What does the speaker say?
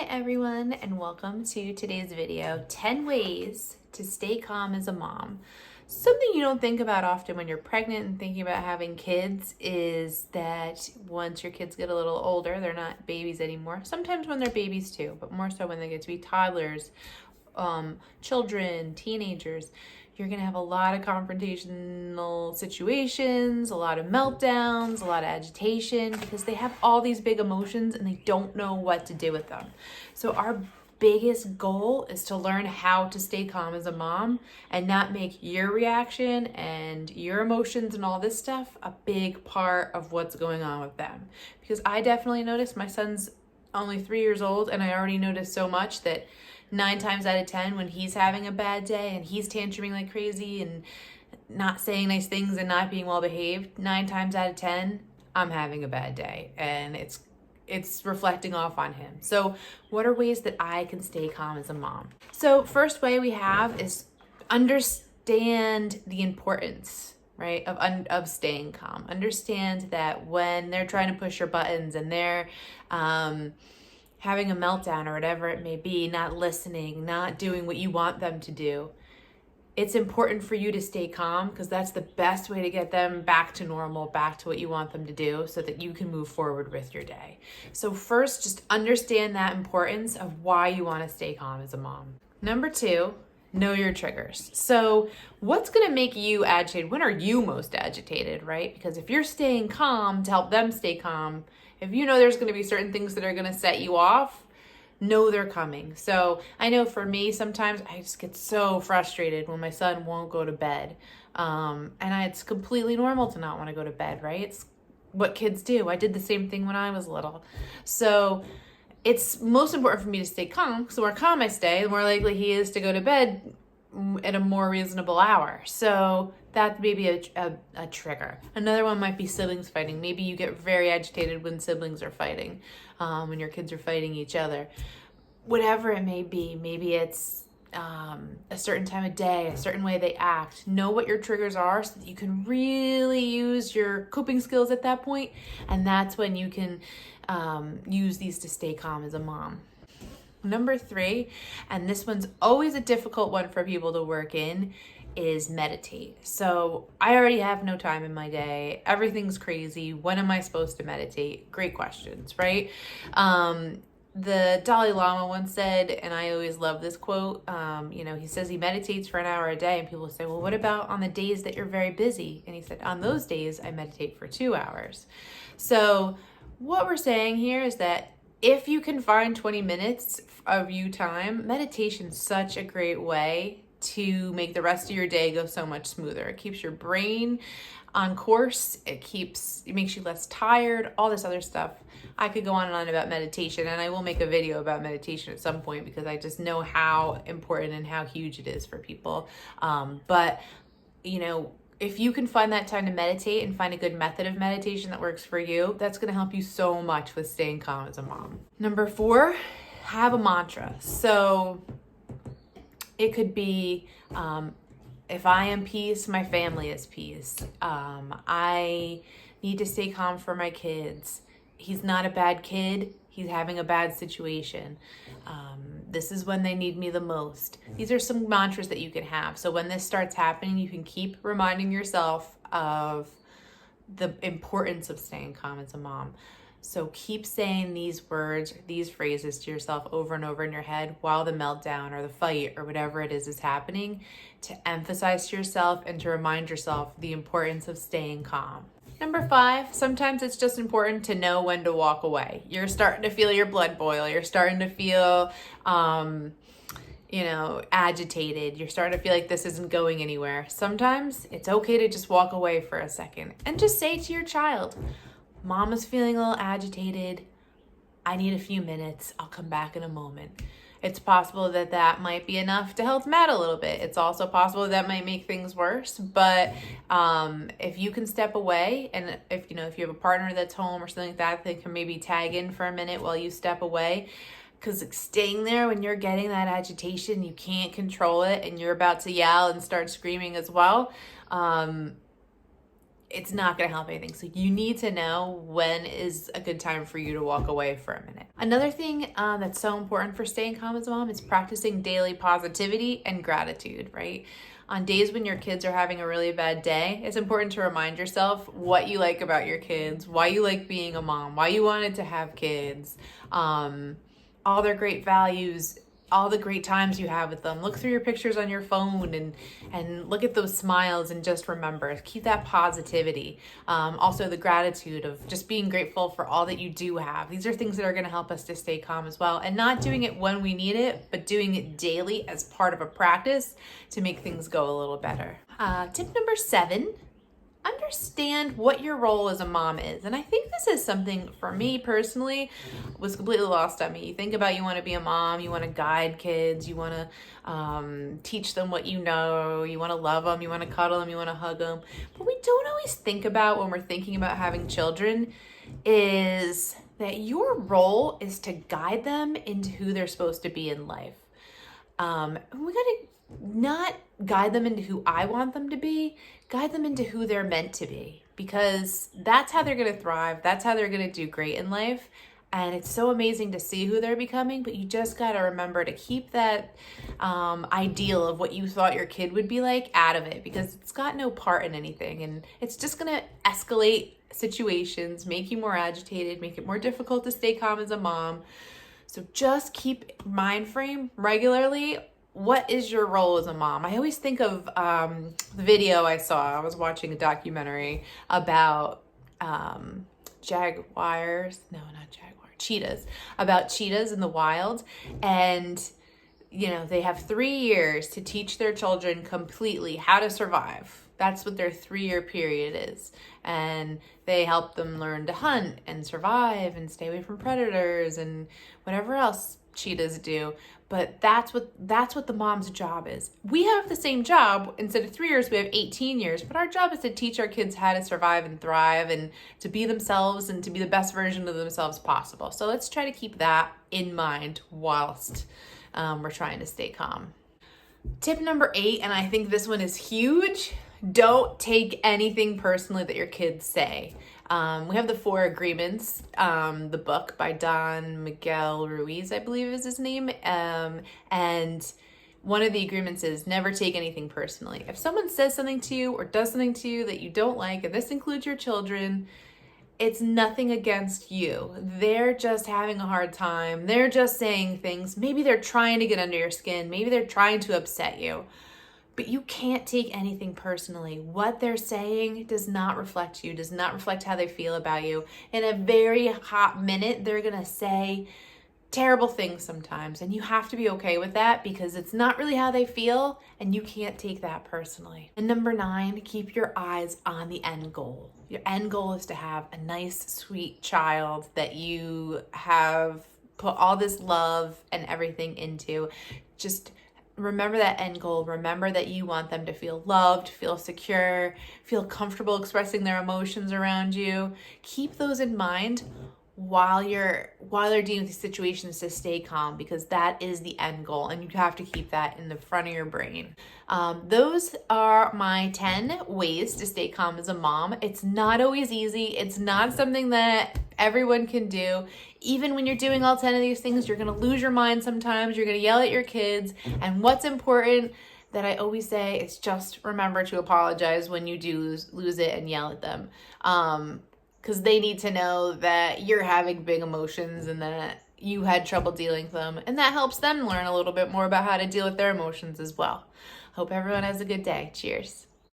everyone, and welcome to today's video, 10 ways to stay calm as a mom. Something you don't think about often when you're pregnant and thinking about having kids is that once your kids get a little older, they're not babies anymore. Sometimes when they're babies too, but more so when they get to be toddlers, children, teenagers, you're going to have a lot of confrontational situations, a lot of meltdowns, a lot of agitation because they have all these big emotions and they don't know what to do with them. So our biggest goal is to learn how to stay calm as a mom and not make your reaction and your emotions and all this stuff a big part of what's going on with them. Because I definitely noticed my son's only 3 years old and I already noticed so much that 9 times out of 10 when he's having a bad day and he's tantruming like crazy and not saying nice things and not being well behaved, 9 times out of 10 I'm having a bad day and it's reflecting off on him. So what are ways that I can stay calm as a mom? So first way we have is understand the importance, right, of staying calm. Understand that when they're trying to push your buttons and they're having a meltdown or whatever it may be, not listening, not doing what you want them to do, it's important for you to stay calm because that's the best way to get them back to normal, back to what you want them to do so that you can move forward with your day. So first, just understand that importance of why you want to stay calm as a mom. Number 2, know your triggers. So what's going to make you agitated? When are you most agitated, right? Because if you're staying calm to help them stay calm, if you know there's going to be certain things that are going to set you off, know they're coming. So I know for me, sometimes I just get so frustrated when my son won't go to bed. It's completely normal to not want to go to bed, right? It's what kids do. I did the same thing when I was little. So it's most important for me to stay calm because the more calm I stay, the more likely he is to go to bed at a more reasonable hour. So that may be a trigger. Another one might be siblings fighting. Maybe you get very agitated when siblings are fighting, when your kids are fighting each other. Whatever it may be, maybe it's a certain time of day, a certain way they act. Know what your triggers are so that you can really use your coping skills at that point, and that's when you can use these to stay calm as a mom. Number 3, and this one's always a difficult one for people to work in, is meditate. So I already have no time in my day. Everything's crazy. When am I supposed to meditate? Great questions, right? The Dalai Lama once said, and I always love this quote, he says he meditates for an hour a day, and people say, well, what about on the days that you're very busy? And he said, on those days, I meditate for 2 hours. So what we're saying here is that if you can find 20 minutes of you time, meditation's such a great way to make the rest of your day go so much smoother. It keeps your brain on course. It makes you less tired, all this other stuff. I could go on and on about meditation, and I will make a video about meditation at some point because I just know how important and how huge it is for people. If you can find that time to meditate and find a good method of meditation that works for you, that's going to help you so much with staying calm as a mom. Number 4, have a mantra. So it could be, if I am peace, my family is peace. I need to stay calm for my kids. He's not a bad kid. He's having a bad situation. This is when they need me the most. These are some mantras that you can have. So when this starts happening, you can keep reminding yourself of the importance of staying calm as a mom. So keep saying these words, these phrases to yourself over and over in your head while the meltdown or the fight or whatever it is happening, to emphasize to yourself and to remind yourself the importance of staying calm. Number 5, sometimes it's just important to know when to walk away. You're starting to feel your blood boil. You're starting to feel, agitated. You're starting to feel like this isn't going anywhere. Sometimes it's okay to just walk away for a second and just say to your child, Mom is feeling a little agitated. I need a few minutes. I'll come back in a moment. It's possible that might be enough to help them out a little bit. It's also possible that might make things worse. But if you can step away, and if you have a partner that's home or something like that, they can maybe tag in for a minute while you step away. Because staying there when you're getting that agitation, you can't control it, and you're about to yell and start screaming as well. it's not going to help anything. So you need to know when is a good time for you to walk away for a minute. Another thing that's so important for staying calm as a mom is practicing daily positivity and gratitude, right? On days when your kids are having a really bad day, it's important to remind yourself what you like about your kids, why you like being a mom, why you wanted to have kids, all their great values, all the great times you have with them. Look through your pictures on your phone and look at those smiles and just remember, keep that positivity. Also the gratitude of just being grateful for all that you do have. These are things that are going to help us to stay calm as well, and not doing it when we need it, but doing it daily as part of a practice to make things go a little better. Tip number 7, understand what your role as a mom is. And I think this is something for me personally was completely lost on me. You think about, you want to be a mom, you want to guide kids, you want to teach them what you know, you want to love them, you want to cuddle them, you want to hug them. But we don't always think about, when we're thinking about having children, is that your role is to guide them into who they're supposed to be in life. We gotta not guide them into who I want them to be, guide them into who they're meant to be, because that's how they're going to thrive. That's how they're going to do great in life. And it's so amazing to see who they're becoming, but you just got to remember to keep that ideal of what you thought your kid would be like out of it, because it's got no part in anything. And it's just going to escalate situations, make you more agitated, make it more difficult to stay calm as a mom. So just keep mind frame regularly. What is your role as a mom? I always think of the video I saw. I was watching a documentary about cheetahs, about cheetahs in the wild. And, they have 3 years to teach their children completely how to survive. That's what their 3-year period is. And they help them learn to hunt and survive and stay away from predators and whatever else cheetahs do. But that's what the mom's job is. We have the same job. Instead of 3 years, we have 18 years. But our job is to teach our kids how to survive and thrive and to be themselves and to be the best version of themselves possible. So let's try to keep that in mind whilst we're trying to stay calm. Tip number 8, and I think this one is huge. Don't take anything personally that your kids say. We have the 4 agreements, the book by Don Miguel Ruiz, I believe is his name. And one of the agreements is never take anything personally. If someone says something to you or does something to you that you don't like, and this includes your children, it's nothing against you. They're just having a hard time. They're just saying things. Maybe they're trying to get under your skin. Maybe they're trying to upset you. But you can't take anything personally. What they're saying does not reflect you, does not reflect how they feel about you. In a very hot minute, they're gonna say terrible things sometimes, and you have to be okay with that, because it's not really how they feel, and you can't take that personally. And number 9, keep your eyes on the end goal. Your end goal is to have a nice, sweet child that you have put all this love and everything into. Just remember that end goal. Remember that you want them to feel loved, feel secure, feel comfortable expressing their emotions around you. Keep those in mind while they're dealing with these situations, to stay calm, because that is the end goal, and you have to keep that in the front of your brain. Those are my 10 ways to stay calm as a mom. It's not always easy. It's not something that everyone can do. Even when you're doing all 10 of these things, you're going to lose your mind sometimes. You're going to yell at your kids. And what's important that I always say is just remember to apologize when you do lose it and yell at them. Because they need to know that you're having big emotions and that you had trouble dealing with them. And that helps them learn a little bit more about how to deal with their emotions as well. Hope everyone has a good day. Cheers.